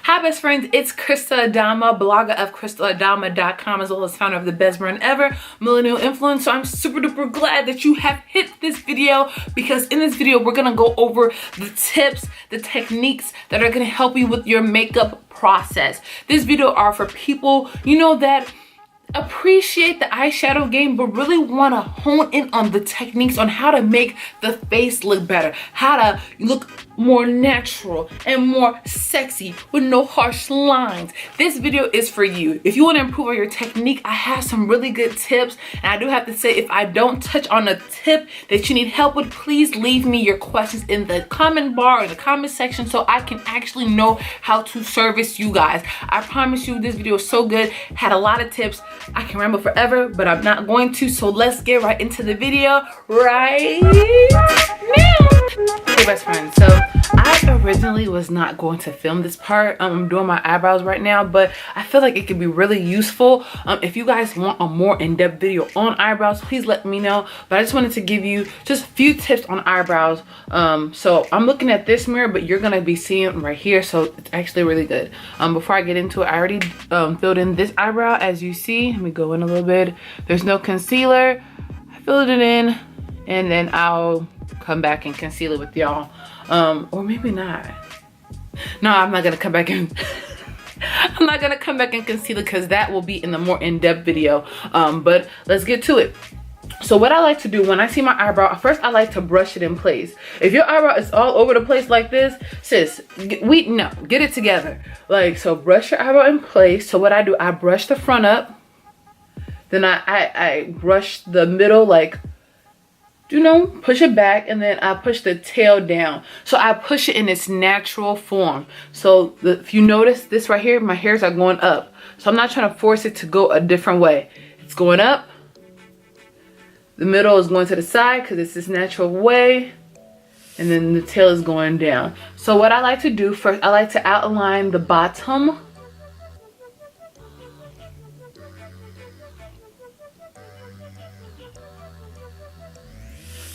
Hi best friends, it's Krista Adama, blogger of KristaAdama.com, as well as founder of the best brand ever, Millennial Influencer. I'm super duper glad that you have hit this video, because in this video we're gonna go over the tips, the techniques that are gonna help you with your makeup process. This video are for people, you know, that appreciate the eyeshadow game but really want to hone in on the techniques on how to make the face look better, how to look more natural and more sexy with no harsh lines. This video is for you. If you want to improve on your technique, I have some really good tips, and I do have to say, if I don't touch on a tip that you need help with, please leave me your questions in the comment bar or in the comment section so I can actually know how to service you guys. I promise you this video is so good, had a lot of tips. I can ramble forever, but I'm not going to, so let's get right into the video right now. Hey best friends, so I originally was not going to film this part. I'm doing my eyebrows right now, but I feel like it could be really useful. If you guys want a more in-depth video on eyebrows, please let me know. But I just wanted to give you just a few tips on eyebrows. So I'm looking at this mirror, but you're gonna be seeing right here, so it's actually really good. Before I get into it, I already filled in this eyebrow, as you see. Let me go in a little bit. There's no concealer. I filled it in, and then I'll come back and conceal it with y'all, or maybe not. No, I'm not gonna come back and I'm not gonna come back and conceal it, because that will be in the more in-depth video. But let's get to it. So what I like to do when I see my eyebrow, first I like to brush it in place. If your eyebrow is all over the place like this, sis, get it together. Like, so brush your eyebrow in place. So what I do, I brush the front up, then I brush the middle, like, you know, push it back, and then I push the tail down. So I push it in its natural form. So if you notice this right here, my hairs are going up. So I'm not trying to force it to go a different way. It's going up. The middle is going to the side because it's this natural way. And then the tail is going down. So what I like to do first, I like to outline the bottom.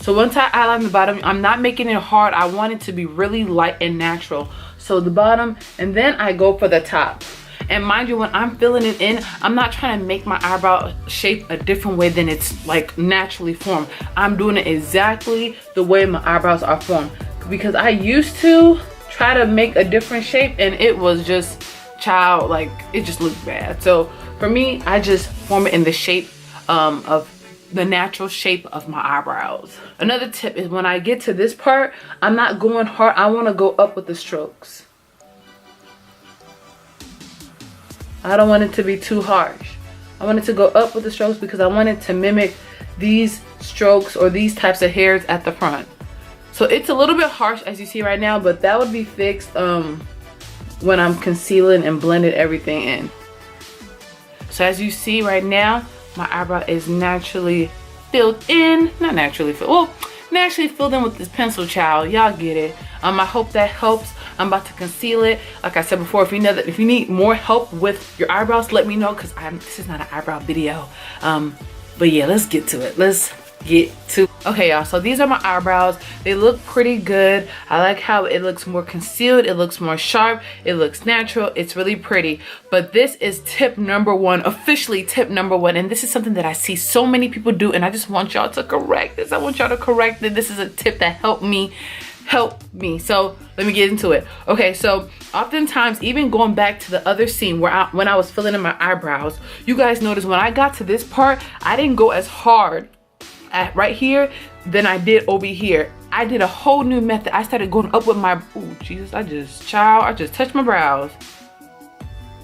So once I outline the bottom, I'm not making it hard. I want it to be really light and natural. So the bottom, and then I go for the top. And mind you, when I'm filling it in, I'm not trying to make my eyebrow shape a different way than it's like naturally formed. I'm doing it exactly the way my eyebrows are formed. Because I used to try to make a different shape, and it was just like, it just looked bad. So for me, I just form it in the shape of the natural shape of my eyebrows. Another tip is when I get to this part, I'm not going hard. I want to go up with the strokes. I don't want it to be too harsh. I want it to go up with the strokes because I want it to mimic these strokes or these types of hairs at the front. So it's a little bit harsh, as you see right now, but that would be fixed when I'm concealing and blending everything in. So as you see right now, my eyebrow is naturally filled in. Not naturally filled, well, naturally filled in with this pencil, child. Y'all get it. I hope that helps. I'm about to conceal it. Like I said before, if you need more help with your eyebrows, let me know, because this is not an eyebrow video. But yeah, let's get to it. Okay, y'all, so these are my eyebrows. They look pretty good. I like how it looks more concealed. It looks more sharp. It looks natural. It's really pretty. But this is tip number one, officially tip number one. And this is something that I see so many people do, and I just want y'all to correct this. I want y'all to correct it. This is a tip that helped me. So let me get into it. Okay, so oftentimes, even going back to the other scene where when I was filling in my eyebrows, you guys notice when I got to this part, I didn't go as hard right here than I did over here. I did a whole new method. I started going up with my, oh Jesus, I just touched my brows.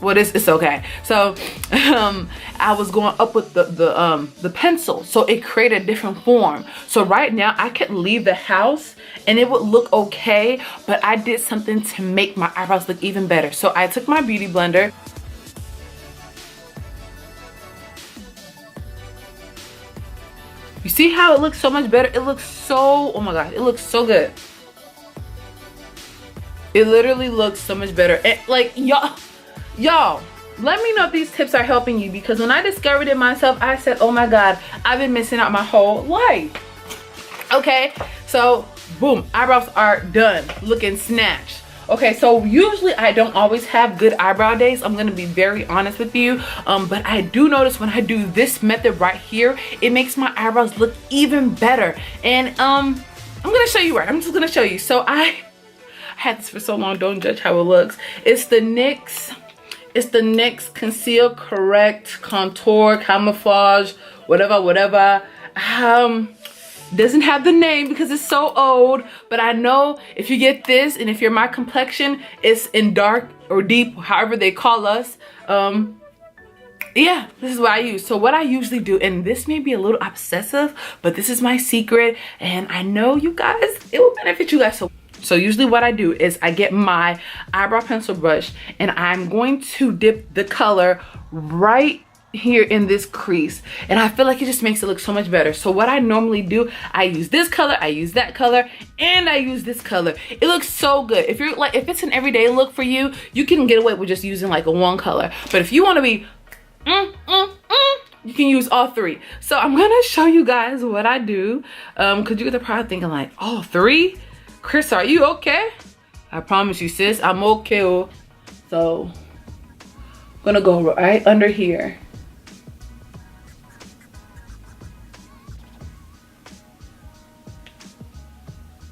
Well, it's okay. So I was going up with the pencil, so it created a different form. So right now I could leave the house and it would look okay, but I did something to make my eyebrows look even better. So I took my beauty blender. You see how it looks so much better? It looks so, oh my gosh, it looks so good. It literally looks so much better. And like, y'all, let me know if these tips are helping you, because when I discovered it myself, I said, oh my God, I've been missing out my whole life. Okay, so boom, eyebrows are done, looking snatched. Okay, so usually I don't always have good eyebrow days. I'm gonna be very honest with you. But I do notice when I do this method right here, it makes my eyebrows look even better. And I'm gonna show you right. I'm just gonna show you. So I had this for so long, don't judge how it looks. It's the NYX Conceal, Correct, Contour, Camouflage, whatever. Doesn't have the name because it's so old, but I know if you get this and if you're my complexion, it's in dark or deep, however they call us. Yeah, this is what I use. So what I usually do, and this may be a little obsessive, but this is my secret, and I know you guys, it will benefit you guys. So usually what I do is I get my eyebrow pencil brush and I'm going to dip the color right here in this crease, and I feel like it just makes it look so much better. So what I normally do, I use this color, I use that color, and I use this color. It looks so good. If you're like, if it's an everyday look for you, you can get away with just using like a one color. But if you want to be you can use all three. So I'm gonna show you guys what I do, because you guys are probably thinking like, all three? Chris, are you okay? I promise you, sis, I'm okay. So I'm gonna go right under here.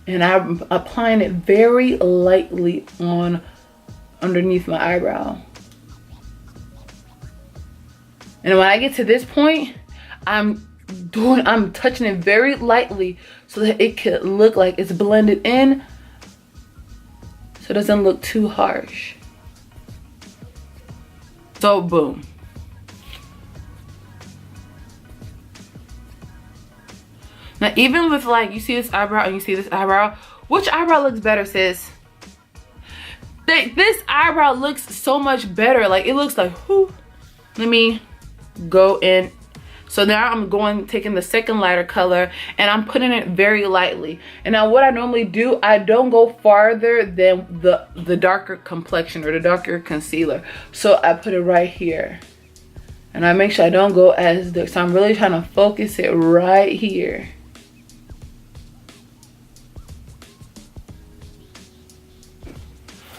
And I'm applying it very lightly on underneath my eyebrow. And when I get to this point, I'm touching it very lightly so that it could look like it's blended in, so it doesn't look too harsh. So boom. Now even with like, you see this eyebrow and you see this eyebrow, which eyebrow looks better, sis? This eyebrow looks so much better. Like it looks like, whoo. Let me go in. So now I'm taking the second lighter color and I'm putting it very lightly. And now what I normally do, I don't go farther than the darker complexion or the darker concealer. So I put it right here. And I make sure I don't go as dark. So I'm really trying to focus it right here.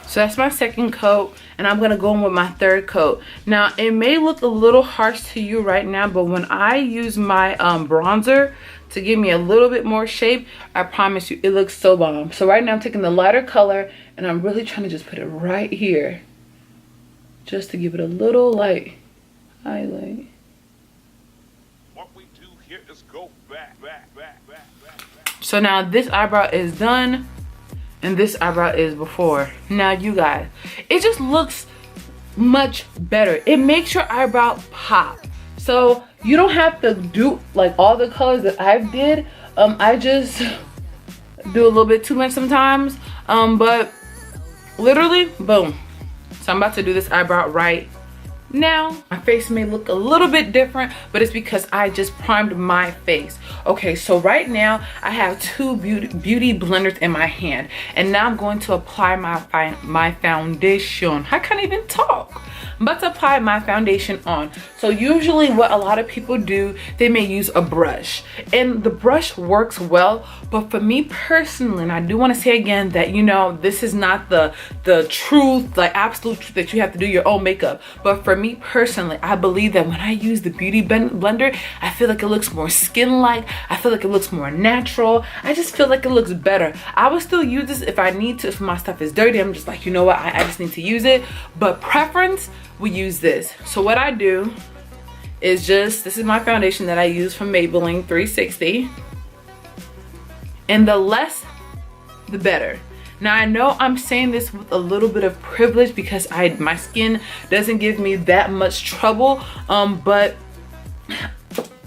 So that's my second coat, and I'm gonna go in with my third coat. Now it may look a little harsh to you right now, but when I use my bronzer to give me a little bit more shape, I promise you it looks so bomb. So right now I'm taking the lighter color and I'm really trying to just put it right here, just to give it a little light highlight. What we do here is go back. So now this eyebrow is done. And this eyebrow is before. Now you guys, it just looks much better. It makes your eyebrow pop. So you don't have to do like all the colors that I did. I just do a little bit too much sometimes. But literally, boom. So I'm about to do this eyebrow right now. My face may look a little bit different, but it's because I just primed my face. Okay, so right now I have two beauty blenders in my hand, and now I'm going to apply my foundation. I can't even talk. I'm about to apply my foundation on. So usually what a lot of people do, they may use a brush, and the brush works well, but for me personally, and I do want to say again that, you know, this is not the truth, like absolute truth, that you have to do your own makeup. But for me personally, I believe that when I use the beauty blender, I feel like it looks more skin-like. I feel like it looks more natural. I just feel like it looks better. I would still use this if I need to. If my stuff is dirty, I'm just like, you know what, I just need to use it. But preference, we use this. So what I do is this is my foundation that I use from Maybelline 360. And the less, the better. Now I know I'm saying this with a little bit of privilege because my skin doesn't give me that much trouble, but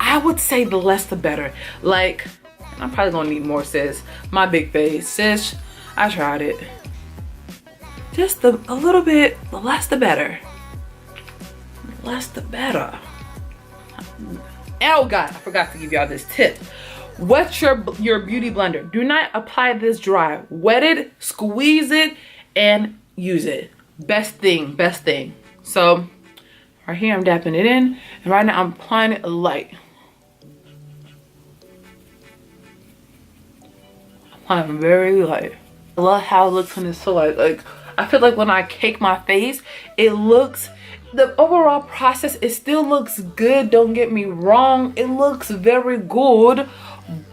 I would say the less the better. Like, I'm probably gonna need more, sis. My big face, sis, I tried it. Just a little bit, the less the better. The less the better. Oh God, I forgot to give y'all this tip. Wet your beauty blender. Do not apply this dry. Wet it, squeeze it, and use it. Best thing, best thing. So right here I'm dapping it in, and right now I'm applying it light. Applying very light. I love how it looks when it's so light. Like I feel like when I cake my face, it looks, the overall process, it still looks good, don't get me wrong, it looks very good,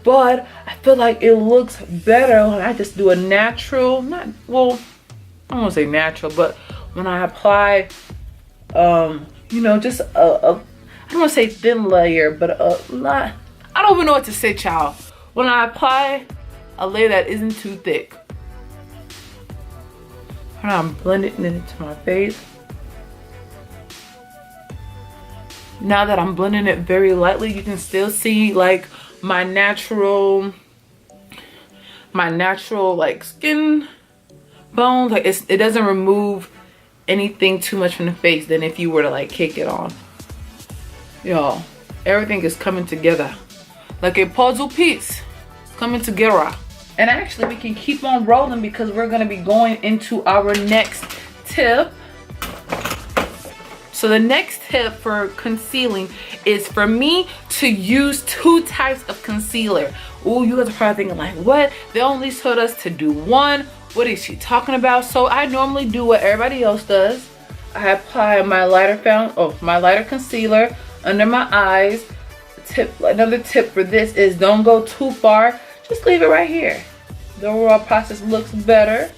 but I feel like it looks better when I just do a natural, not, well, I don't want to say natural, but when I apply, you know, just a I don't want to say thin layer, but a lot, I don't even know what to say, child. When I apply a layer that isn't too thick. And I'm blending it into my face. Now that I'm blending it very lightly, you can still see like my natural like skin bones. Like it doesn't remove anything too much from the face than if you were to like cake it on. Y'all, everything is coming together like a puzzle piece. It's coming together. And actually we can keep on rolling because we're gonna be going into our next tip. So the next tip for concealing is for me to use 2 types of concealer. Oh, you guys are probably thinking like, what? They only told us to do 1. What is she talking about? So I normally do what everybody else does. I apply my lighter concealer under my eyes. Another tip for this is don't go too far. Just leave it right here. The overall process looks better.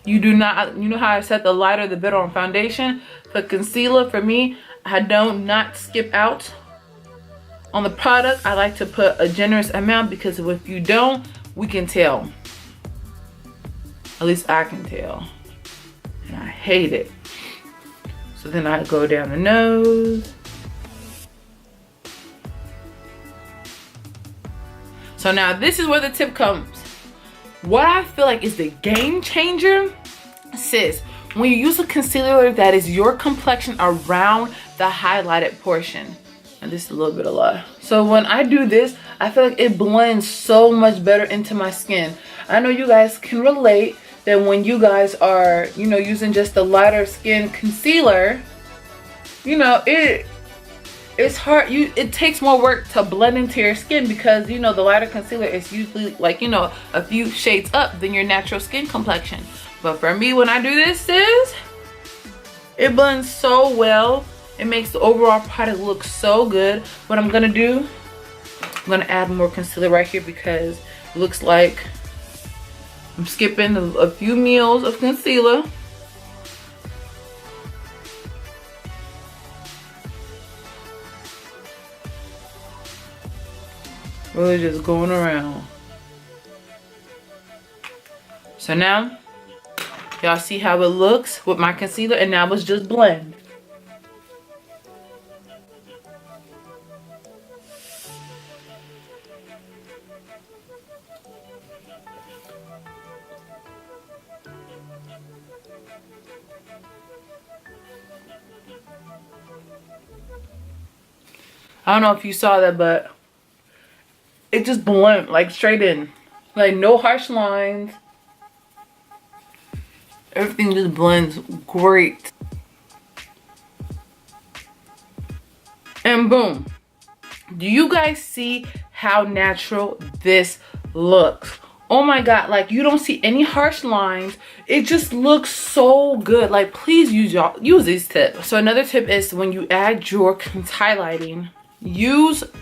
You know how I said the lighter the better on foundation? For concealer, for me, I don't not skip out on the product. I like to put a generous amount because if you don't, we can tell. At least I can tell. And I hate it. So then I go down the nose. So now this is where the tip comes. What I feel like is the game changer, sis, when you use a concealer that is your complexion around the highlighted portion. And this is a little bit of lie. So when I do this, I feel like it blends so much better into my skin. I know you guys can relate that when you guys are, you know, using just the lighter skin concealer, you know, it's hard. It takes more work to blend into your skin because, you know, the lighter concealer is usually like, you know, a few shades up than your natural skin complexion. But for me, when I do this, sis, it blends so well. It makes the overall product look so good. What I'm gonna do, I'm gonna add more concealer right here because it looks like I'm skipping a few meals of concealer. Really just going around. So now, y'all see how it looks with my concealer, and now it's just blend. I don't know if you saw that, but it just blend like straight in. Like no harsh lines. Everything just blends great. And boom. Do you guys see how natural this looks? Oh my God, like you don't see any harsh lines. It just looks so good. Like please use these tips. So another tip is when you add your highlighting,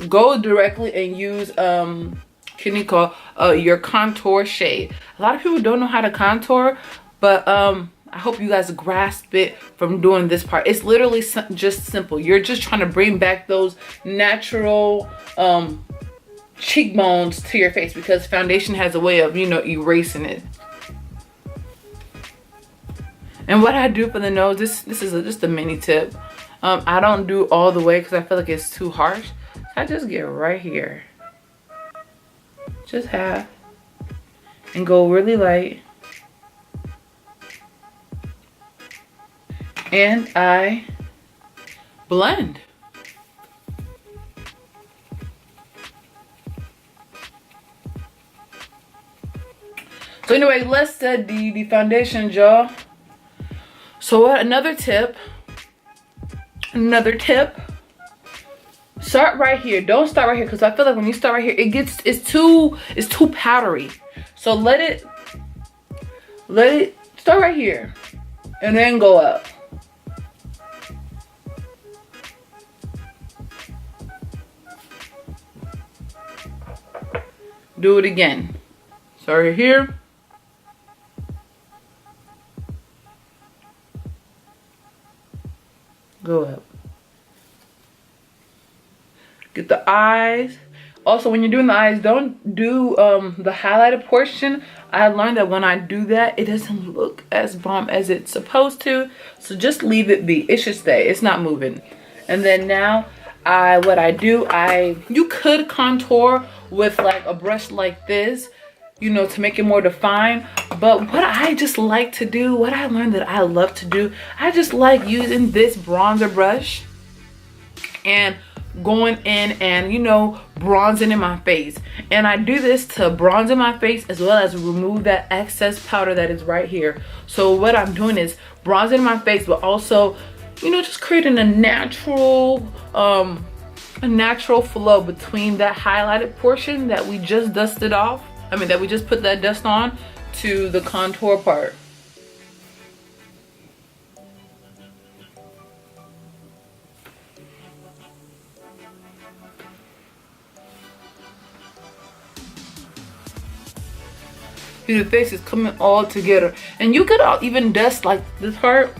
go directly and use your contour shade. A lot of people don't know how to contour, but I hope you guys grasp it from doing this part. It's literally just simple. You're just trying to bring back those natural cheekbones to your face because foundation has a way of, you know, erasing it. And what I do for the nose, this is just a mini tip. I don't do all the way because I feel like it's too harsh. I just get right here. Just half. And go really light. And I blend. So anyway, let's set the foundation, y'all. So what, another tip, start right here. Don't start right here because I feel like when you start right here, it's too powdery. So let it start right here and then go up. Do it again. Start right here. Go up. Get the eyes. Also, when you're doing the eyes, don't do the highlighted portion. I learned that when I do that, it doesn't look as bomb as it's supposed to. So just leave it be. It should stay. It's not moving. And then now, you could contour with like a brush like this, you know, to make it more defined. But what I just like to do, what I learned that I love to do, I just like using this bronzer brush and going in and, you know, bronzing in my face. And I do this to bronze in my face as well as remove that excess powder that is right here. So what I'm doing is bronzing my face, but also, you know, just creating a natural flow between that highlighted portion that we just dusted off. I mean, that we just put that dust on to the contour part. See, the face is coming all together. And you could even dust like this part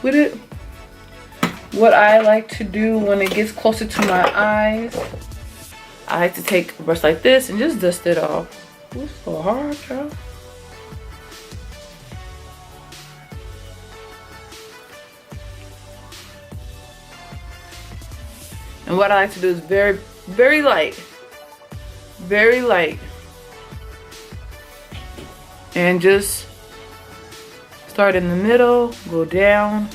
with it. What I like to do when it gets closer to my eyes, I like to take a brush like this and just dust it off. It's so hard, y'all. And what I like to do is very, very light. Very light. And just start in the middle, go down.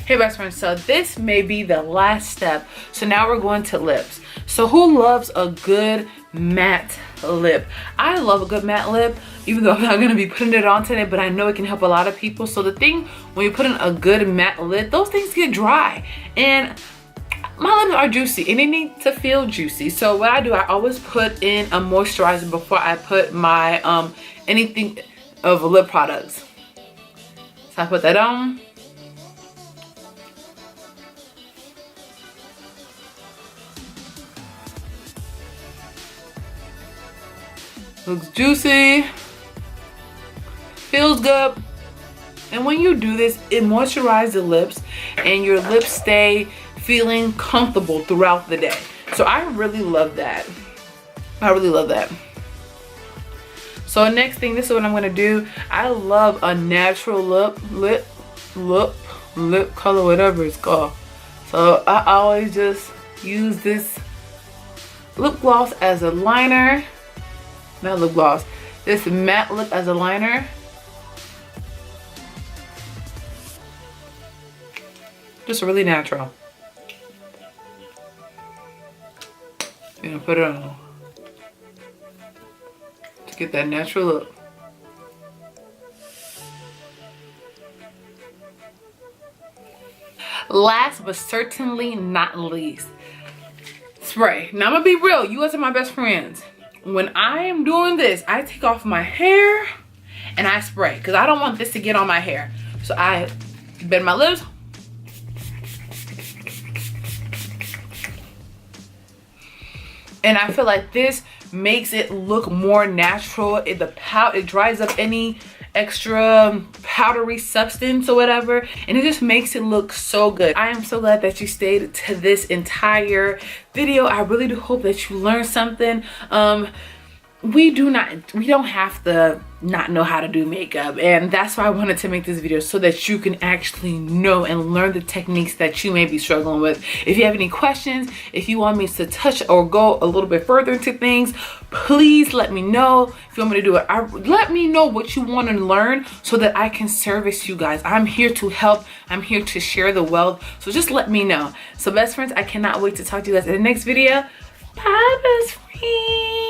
Hey best friends, so this may be the last step. So now we're going to lips. So who loves a good matte lip? I love a good matte lip, even though I'm not going to be putting it on today, but I know it can help a lot of people. So the thing, when you put in a good matte lip, those things get dry. And my lips are juicy and they need to feel juicy. So what I do, I always put in a moisturizer before I put my anything of lip products. So I put that on. Looks juicy, feels good. And when you do this, it moisturizes the lips and your lips stay feeling comfortable throughout the day. So I really love that. I really love that. So next thing, this is what I'm gonna do. I love a natural lip color, whatever it's called. So I always just use this lip gloss as a liner. Not lip gloss, this matte lip as a liner. Just really natural. You're gonna put it on to get that natural look. Last but certainly not least, spray. Now I'm gonna be real, you guys are my best friends. When I am doing this, I take off my hair and I spray because I don't want this to get on my hair. So I bend my lips. And I feel like this makes it look more natural. It dries up any extra powdery substance or whatever, and it just makes it look so good. I am so glad that you stayed to this entire video. I really do hope that you learned something. We don't have to not know how to do makeup, and that's why I wanted to make this video, so that you can actually know and learn the techniques that you may be struggling with. If you have any questions, if you want me to touch or go a little bit further into things, please let me know. If you want me to do it, let me know what you want to learn so that I can service you guys. I'm here to help. I'm here to share the wealth, so just let me know. So best friends, I cannot wait to talk to you guys in the next video. Bye, best friend.